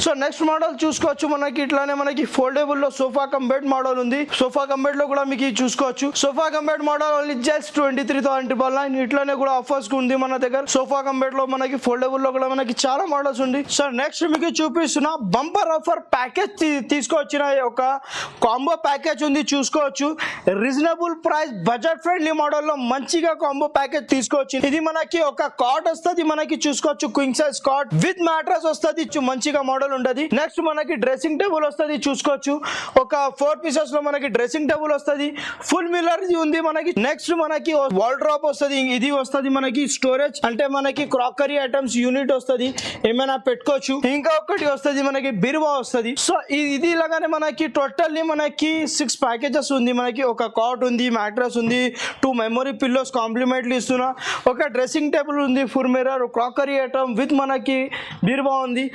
So next model చూసుకోవచ్చు మనకి ఇట్లానే మనకి ఫోల్డబుల్ లో సోఫా కమ్ బెడ్ మోడల్ ఉంది. సోఫా కమ్ బెడ్ లో కూడా మీకు చూసుకోవచ్చు. Sofa cum bed model only just 23,999. ఇట్లానే కూడా ఆఫర్స్ ఉంది మన దగ్గర. సోఫా కమ్ బెడ్ లో మనకి ఫోల్డబుల్ లో కూడా మనకి చాలా మోడల్స్ ఉంది. సో నెక్స్ట్ మీకు చూపిస్తున్న బంపర్ ఆఫర్ ప్యాకేజ్ తీసుకొచ్చిన ఒక కాంబో ప్యాకేజ్ ఉంది చూసుకోవచ్చు. Reasonable price budget friendly model లో మంచిగా కాంబో ప్యాకేజ్ తీసుకోవచ్చు. ఇది మనకి ఒక కాట్ వస్తుంది మనకి చూసుకోవచ్చు. Queen size cot with mattress వస్తుంది. మంచిగా మోడల్ ఉండదు. నెక్స్ట్ మనకి డ్రెస్సింగ్ టేబుల్ వస్తుంది చూసుకోవచ్చు. ఒక 4 పీసెస్ లో మనకి డ్రెస్సింగ్ టేబుల్ వస్తుంది. ఫుల్ మిల్లర్ ఉంది మనకి. నెక్స్ట్ మనకి వాల్ డ్రాప్ వస్తుంది. ఇది వస్తుంది మనకి స్టోరేజ్ అంటే మనకి క్రాకరీ ఐటమ్స్ యూనిట్ వస్తుంది. ఏమైనా పెట్టుకోవచ్చు. ఇంకా ఒకటి వస్తుంది మనకి బీరువా వస్తుంది. సో ఇది ఇలాగానే మనకి టోటల్లీ మనకి 6 ప్యాకేజెస్ ఉంది. మనకి ఒక కాట్ ఉంది, మ్యాట్రస్ ఉంది, 2 మెమరీ పిల్లోస్ కాంప్లిమెంట్లీ ఇస్తున్నా, ఒక డ్రెస్సింగ్ టేబుల్ ఉంది, full mirror, crockery item with మనకి బీరువా ఉంది.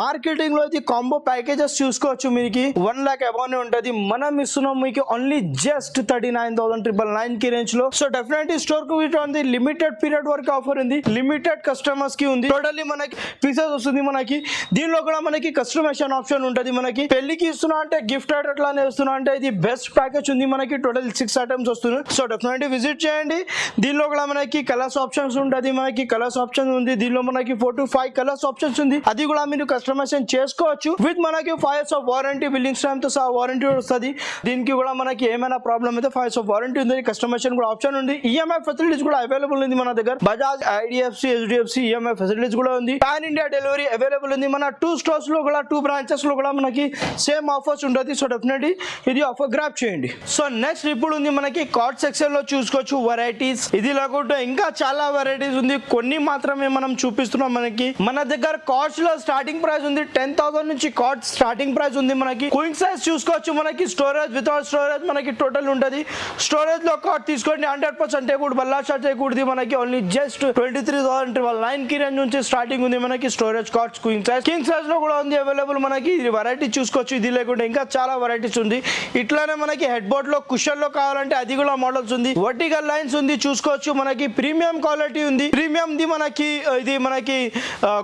మార్కెటింగ్ లో ఇది కాంబో ప్యాకేజెస్ చూసుకోవచ్చు. మీకు 1 lakh అబౌవ్ ఉంటది. మనం ఇస్తున్నాం మీకు ఓన్లీ జస్ట్ 39,999 కి రేంజ్ లో. సో డెఫినెట్లీ స్టోర్ కు ఉంది. లిమిటెడ్ పీరియడ్ వరకు ఆఫర్ ఉంది. లిమిటెడ్ కస్టమర్స్ కి ఉంది. టోటల్లీ మనకి పీసెస్ వస్తుంది మనకి. దీనిలో కూడా మనకి కస్టమైజేషన్ ఆప్షన్ ఉంటది. మనకి పెళ్లికి ఇస్తున్నా అంటే గిఫ్ట్ అట్లానే ఇస్తున్నా అంటే ఇది బెస్ట్ ప్యాకేజ్ ఉంది మనకి. టోటల్ 6 ఐటమ్స్ వస్తుంది. సో డెఫినెట్లీ విజిట్ చేయండి. దీనిలో కూడా మనకి కలర్స్ ఆప్షన్స్ ఉంటది. మనకి కలర్స్ ఆప్షన్ ఉంది. దీనిలో మనకి 4 to 5 కలర్స్ ఆప్షన్స్ ఉంది. అది కూడా మీరు కస్టమైజేషన్ చేసుకోవచ్చు. విత్ మనకి 5 years of warranty, billing time తో సహా వారంటీ వస్తుంది. దీనికి కూడా మనకి ఏమైనా ప్రాబ్లం అయితే 5 years ఆఫ్ వారంటీ ఉంది. కస్టమైజేషన్ కూడా ఆప్షన్ ఉంది. ఈఎంఐ ఫెసిలిటీస్ కూడా అవైలబుల్ ఉంది మన దగ్గర. Bajaj, IDFC, HDFC EMI facilities కూడా ఉంది. పాన్ ఇండియా డెలివరీ అవైలబుల్ ఉంది. మన 2 స్టోర్స్ లో కూడా 2 బ్రాంచెస్ లో కూడా మనకి సేమ్ ఆఫర్స్ ఉంటుంది. సో డెఫినెట్లీ ఇది ఆఫర్ గ్రాప్ చేయండి. సో నెక్స్ట్ ఇప్పుడు ఉంది మనకి కార్డ్ సెక్షన్ లో చూసుకోవచ్చు వెరైటీస్. ఇది లేకుండా ఇంకా చాలా వెరైటీస్ ఉంది. కొన్ని మాత్రమే మనం చూపిస్తున్నాం. మనకి మన దగ్గర కార్డ్స్ లో స్టార్టింగ్ ప్రైస్ ఉంది 10,000 నుంచి కార్డ్ స్టార్టింగ్ ప్రైస్ ఉంది మనకి. క్వీన్ సైజ్ చూసుకోవచ్చు. మనకి స్టోరేజ్, వితౌట్ స్టోరేజ్ మనకి టోటల్ ఉంటది. స్టోరేజ్ లో కార్డ్ తీసుకోండి 100% టేకుడ్ బల్లా షాట్ టేకుడ్ది మనకి ఓన్లీ జస్ట్ 23,999 కి రేంజ్ నుంచి స్టార్టింగ్ ఉంది మనకి storage cards. Queen size, king size లో కూడా ఉంది అవైలబుల్ మనకి. ఇది వెరైటీ చూసుకోవచ్చు. ఇది లేకుండా ఇంకా చాలా వెరైటీస్ ఉంది. ఇట్లానే మనకి హెడ్ బోర్డ్ లో, కుషన్ లో కావాలంటే అది కూడా మోడల్స్ ఉంది. వర్టికల్ లైన్స్ ఉంది చూసుకోవచ్చు. మనకి ప్రీమియం క్వాలిటీ ఉంది. ప్రీమియం ది మనకి ఇది మనకి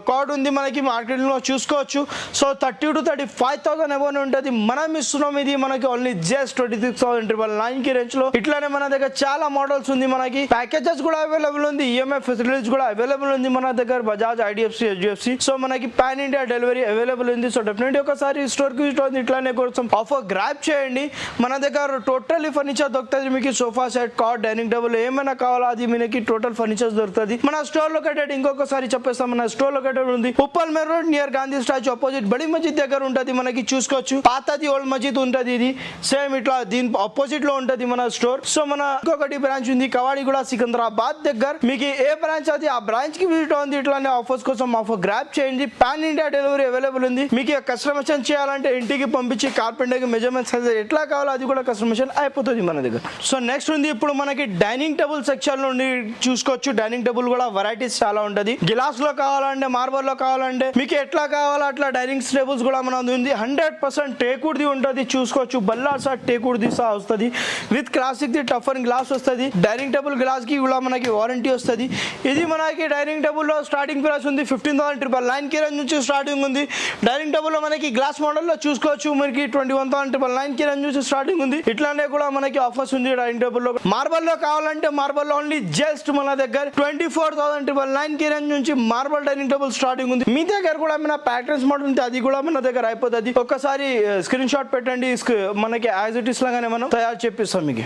కార్డ్ ఉంది మనకి మార్కెట్ లో చూసుకోవచ్చు. సో 30,000 to 35,000 అబౌవ్ ఉంటుంది. మనం ఇస్తున్నాం ఇది మనకి ఓన్లీ జస్ట్ 26,999 కి రేంజ్ లో. ఇట్లానే మన దగ్గర చాలా మోడల్స్ ఉంది. మనకి ప్యాకేజెస్ కూడా అవైలబుల్ ఉంది. ఈఎంఐ ఫెసిలిటీస్ కూడా అవైలబుల్ ఉంది మన దగ్గర. Bajaj, IDFC, HDFC. సో మనకి పాన్ ఇండియా డెలివరీ అవైలబుల్ ఉంది. సో డెఫినెట్లీ ఒకసారి స్టోర్ కి విజిట్ ఇట్లానే కోసం ఆఫర్ గ్రాప్ చేయండి. మన దగ్గర టోటల్ ఫర్నిచర్ దొరుకుతుంది. మీకు sofa set, card, dining table ఏమైనా కావాలో అది మనకి టోటల్ ఫర్నిచర్ దొరుకుతుంది. మన స్టోర్ లొకేటెడ్ ఇంకొకసారి చెప్పేస్తాం. మన స్టోర్ లొకేటెడ్ ఉంది Uppal main road near Gandhi statue opposite బడి మస్జిద్ దగ్గర ఉంటది. మనకి చూసుకోవచ్చు. పాతది ఓల్డ్ మస్జిద్ ఉంటది. ఇది సేమ్ ఇట్లా దీని ఆపోజిట్ లో ఉంటది మన స్టోర్. సో మన ఇంకొకటి బ్రాంచ్ ఉంది కవాడిగూడ, సికింద్రాబాద్ దగ్గర. మీకు ఏ బ్రాంచ్ అది ఆ బ్రాంచ్ కి విజిట్ ఉంది. ఇట్లానే ఆఫర్స్ కోసం ఆఫర్ గ్రాప్ చేయండి. పాన్ ఇండియా డెలివరీ అవైలబుల్ ఉంది. మీకు కస్టమైజేషన్ చేయాలంటే ఇంటికి పంపించి కార్పెంటర్ కి మెజర్మెంట్ సైజ్ ఎట్లా కావాలో అది కూడా కస్టమైజేషన్ అయిపోతుంది మన దగ్గర. సో నెక్స్ట్ ఉంది ఇప్పుడు మనకి డైనింగ్ టేబుల్ సెక్షన్ నుండి చూసుకోవచ్చు. డైనింగ్ టేబుల్ కూడా వెరైటీస్ చాలా ఉంటది. గ్లాస్ లో కావాలంటే, మార్బల్ లో కావాలంటే, మీకు ఎట్లా కావాలో అట్లా డైనింగ్ టేబుల్స్ కూడా మన ఉంది. 100% టేకుడ్ది ఉంటుంది చూసుకోవచ్చు. బల్లా సార్ టేకుడ్ది సహా వస్తుంది. With classic the toughen glass వస్తుంది. డైనింగ్ టేబుల్ గ్లాస్ కి కూడా మనకి వారంటీ వస్తుంది. ఇది మనకి డైనింగ్ టేబుల్ లో స్టార్టింగ్ ప్రైస్ ఉంది 15,999 కి రేంజ్ నుంచి స్టార్టింగ్ ఉంది. డైనింగ్ టేబుల్ లో మనకి గ్లాస్ మోడల్ లో చూసుకోవచ్చు. మనకి 21,999 కి రేంజ్ నుంచి స్టార్టింగ్ ఉంది. ఇట్లానే కూడా మనకి ఆఫర్స్ ఉంది డైనింగ్ టేబుల్ లో. మార్బల్ లో కావాలంటే మార్బల్ లో ఓన్లీ జస్ట్ మన దగ్గర 24,999 కి రేంజ్ నుంచి మార్బల్ డైనింగ్ టేబుల్ స్టార్టింగ్ ఉంది. మీ దగ్గర కూడా ఏమైనా ప్యాటర్న్స్ మోడల్ ఉంటే అది కూడా మన దగ్గర అయిపోతుంది. ఒక్కసారి స్క్రీన్ షాట్ పెట్టండి. మనకి యాజ్ ఇట్ ఇస్ లాగానే మనం తయారు చేపిస్తాం మీకు.